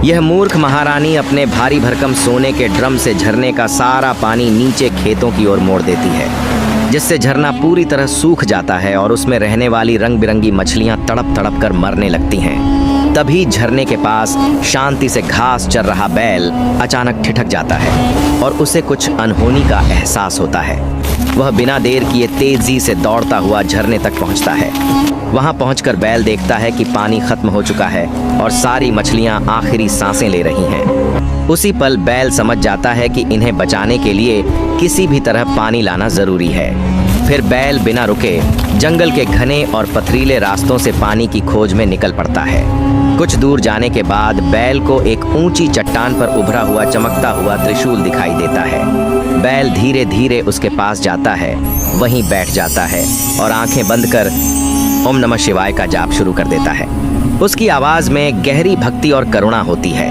यह मूर्ख महारानी अपने भारी भरकम सोने के ड्रम से झरने का सारा पानी नीचे खेतों की ओर मोड़ देती है, जिससे झरना पूरी तरह सूख जाता है और उसमें रहने वाली रंग बिरंगी मछलियां तड़प तड़प कर मरने लगती हैं। तभी झरने के पास शांति से घास चर रहा बैल अचानक ठिठक जाता है और उसे कुछ अनहोनी का एहसास होता है। वह बिना देर किए तेजी से दौड़ता हुआ झरने तक पहुंचता है। वहां पहुंचकर बैल देखता है कि पानी खत्म हो चुका है और सारी मछलियां आखिरी सांसें ले रही हैं। उसी पल बैल समझ जाता है कि इन्हें बचाने के लिए किसी भी तरह पानी लाना जरूरी है। फिर बैल बिना रुके जंगल के घने और पथरीले रास्तों से पानी की खोज में निकल पड़ता है। कुछ दूर जाने के बाद बैल को एक ऊंची चट्टान पर उभरा हुआ चमकता हुआ त्रिशूल दिखाई देता है। बैल धीरे धीरे उसके पास जाता है, वहीं बैठ जाता है और आंखें बंद कर ओम नमः शिवाय का जाप शुरू कर देता है। उसकी आवाज में गहरी भक्ति और करुणा होती है।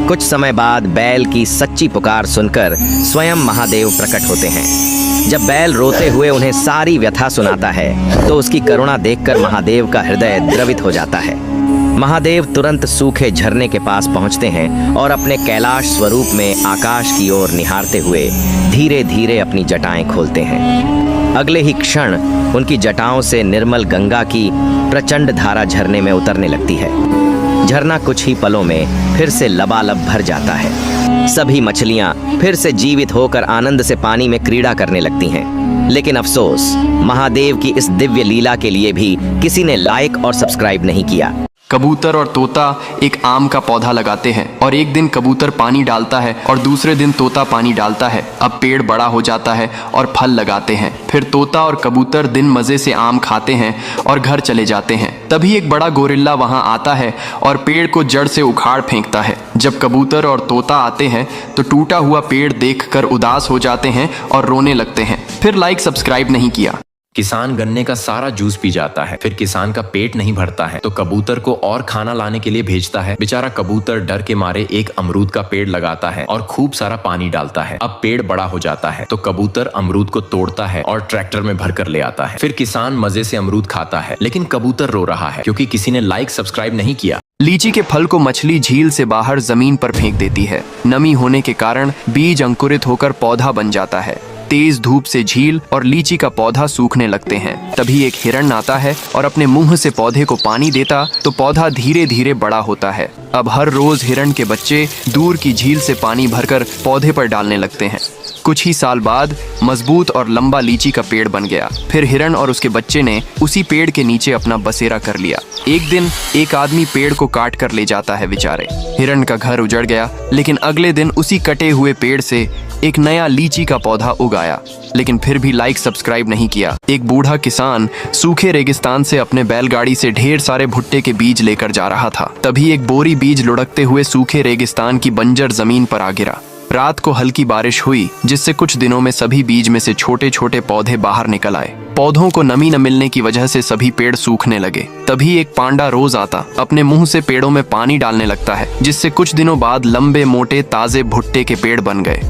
कुछ समय बाद बैल की सच्ची पुकार सुनकर स्वयं महादेव प्रकट होते हैं। जब बैल रोते हुए उन्हें सारी व्यथा सुनाता है तो उसकी करुणा देखकर महादेव का हृदय द्रवित हो जाता है। महादेव तुरंत सूखे झरने के पास पहुंचते हैं और अपने कैलाश स्वरूप में आकाश की ओर निहारते हुए धीरे धीरे अपनी जटाएं खोलते हैं। अगले ही क्षण उनकी जटाओं से निर्मल गंगा की प्रचंड धारा झरने में उतरने लगती है। झरना कुछ ही पलों में फिर से लबालब भर जाता है। सभी मछलियां फिर से जीवित होकर आनंद से पानी में क्रीड़ा करने लगती हैं। लेकिन अफसोस, महादेव की इस दिव्य लीला के लिए भी किसी ने लाइक और सब्सक्राइब नहीं किया। कबूतर और तोता एक आम का पौधा लगाते हैं और एक दिन कबूतर पानी डालता है और दूसरे दिन तोता पानी डालता है। अब पेड़ बड़ा हो जाता है और फल लगाते हैं। फिर तोता और कबूतर दिन मज़े से आम खाते हैं और घर चले जाते हैं। तभी एक बड़ा गोरिल्ला वहां आता है और पेड़ को जड़ से उखाड़ फेंकता है। जब कबूतर और तोता आते हैं तो टूटा हुआ पेड़ देखकर उदास हो जाते हैं और रोने लगते हैं। फिर लाइक सब्सक्राइब नहीं किया। किसान गन्ने का सारा जूस पी जाता है। फिर किसान का पेट नहीं भरता है तो कबूतर को और खाना लाने के लिए भेजता है। बेचारा कबूतर डर के मारे एक अमरूद का पेड़ लगाता है और खूब सारा पानी डालता है। अब पेड़ बड़ा हो जाता है तो कबूतर अमरूद को तोड़ता है और ट्रैक्टर में भर कर ले आता है। फिर किसान मजे से अमरूद खाता है, लेकिन कबूतर रो रहा है क्योंकि किसी ने लाइक सब्सक्राइब नहीं किया। लीची के फल को मछली झील से बाहर जमीन पर फेंक देती है। नमी होने के कारण बीज अंकुरित होकर पौधा बन जाता है। तेज धूप से झील और लीची का पौधा सूखने लगते हैं। तभी एक हिरण आता है और अपने मुंह से पौधे को पानी देता तो पौधा धीरे धीरे बड़ा होता है। अब हर रोज हिरण के बच्चे दूर की झील से पानी भरकर पौधे पर डालने लगते हैं। कुछ ही साल बाद मजबूत और लंबा लीची का पेड़ बन गया। फिर हिरण और उसके बच्चे ने उसी पेड़ के नीचे अपना बसेरा कर लिया। एक दिन एक आदमी पेड़ को काट कर ले जाता है। बेचारे हिरण का घर उजड़ गया, लेकिन अगले दिन उसी कटे हुए पेड़ से एक नया लीची का पौधा उगाया। लेकिन फिर भी लाइक सब्सक्राइब नहीं किया। एक बूढ़ा किसान सूखे रेगिस्तान से अपने बैलगाड़ी से ढेर सारे भुट्टे के बीज लेकर जा रहा था। तभी एक बोरी बीज लुढ़कते हुए सूखे रेगिस्तान की बंजर जमीन पर आ गिरा। रात को हल्की बारिश हुई, जिससे कुछ दिनों में सभी बीज में से छोटे छोटे पौधे बाहर निकल आए। पौधों को नमी न मिलने की वजह से सभी पेड़ सूखने लगे। तभी एक पांडा रोज आता, अपने मुंह से पेड़ों में पानी डालने लगता है, जिससे कुछ दिनों बाद लंबे मोटे ताजे भुट्टे के पेड़ बन गए।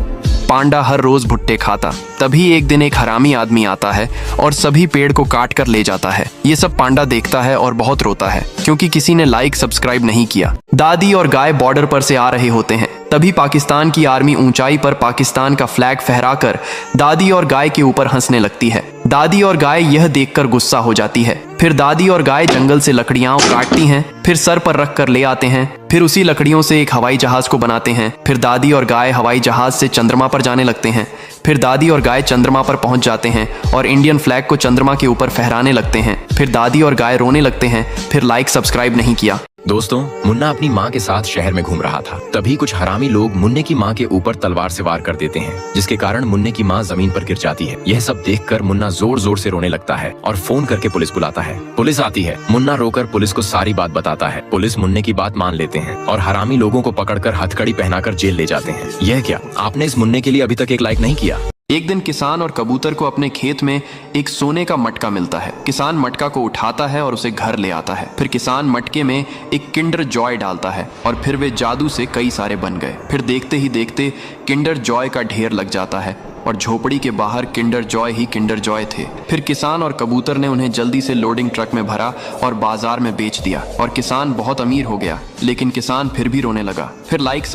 पांडा हर रोज भुट्टे खाता। तभी एक दिन एक हरामी आदमी आता है और सभी पेड़ को काट कर ले जाता है। ये सब पांडा देखता है और बहुत रोता है क्योंकि किसी ने लाइक सब्सक्राइब नहीं किया। दादी और गाय बॉर्डर पर से आ रहे होते हैं। तभी पाकिस्तान की आर्मी ऊंचाई पर पाकिस्तान का फ्लैग फहराकर दादी और गाय के ऊपर हंसने लगती है। दादी और गाय यह देखकर गुस्सा हो जाती है। फिर दादी और गाय जंगल से लकड़ियां काटती हैं, फिर सर पर रख कर ले आते हैं। फिर उसी लकड़ियों से एक हवाई जहाज को बनाते हैं। फिर दादी और गाय हवाई जहाज से चंद्रमा पर जाने लगते हैं। फिर दादी और गाय चंद्रमा पर पहुंच जाते हैं और इंडियन फ्लैग को चंद्रमा के ऊपर फहराने लगते हैं। फिर दादी और गाय रोने लगते हैं। फिर लाइक सब्सक्राइब नहीं किया। दोस्तों, मुन्ना अपनी माँ के साथ शहर में घूम रहा था। तभी कुछ हरामी लोग मुन्ने की माँ के ऊपर तलवार से वार कर देते हैं, जिसके कारण मुन्ने की माँ जमीन पर गिर जाती है। यह सब देखकर मुन्ना जोर जोर से रोने लगता है और फोन करके पुलिस बुलाता है। पुलिस आती है। मुन्ना रोकर पुलिस को सारी बात बताता है। पुलिस मुन्ने की बात मान लेते हैं और हरामी लोगों को पकड़कर हथकड़ी पहनाकर जेल ले जाते हैं। यह क्या, आपने इस मुन्ने के लिए अभी तक एक लाइक नहीं किया? एक दिन किसान और कबूतर को अपने खेत में एक सोने का मटका मिलता है। किसान मटका को उठाता है और उसे घर ले आता है। फिर किसान मटके में एक किंडर जॉय डालता है और फिर वे जादू से कई सारे बन गए। फिर देखते ही देखते किंडर जॉय का ढेर लग जाता है। और झोपड़ी के बाहर Kinder joy he Kinder Joy थे। फिर किसान और कबूतर ने उन्हें जल्दी से लोडिंग ट्रक में भरा और बाजार में बेच दिया और किसान बहुत अमीर हो गया। लेकिन किसान फिर भी रोने लगा। फिर लाइक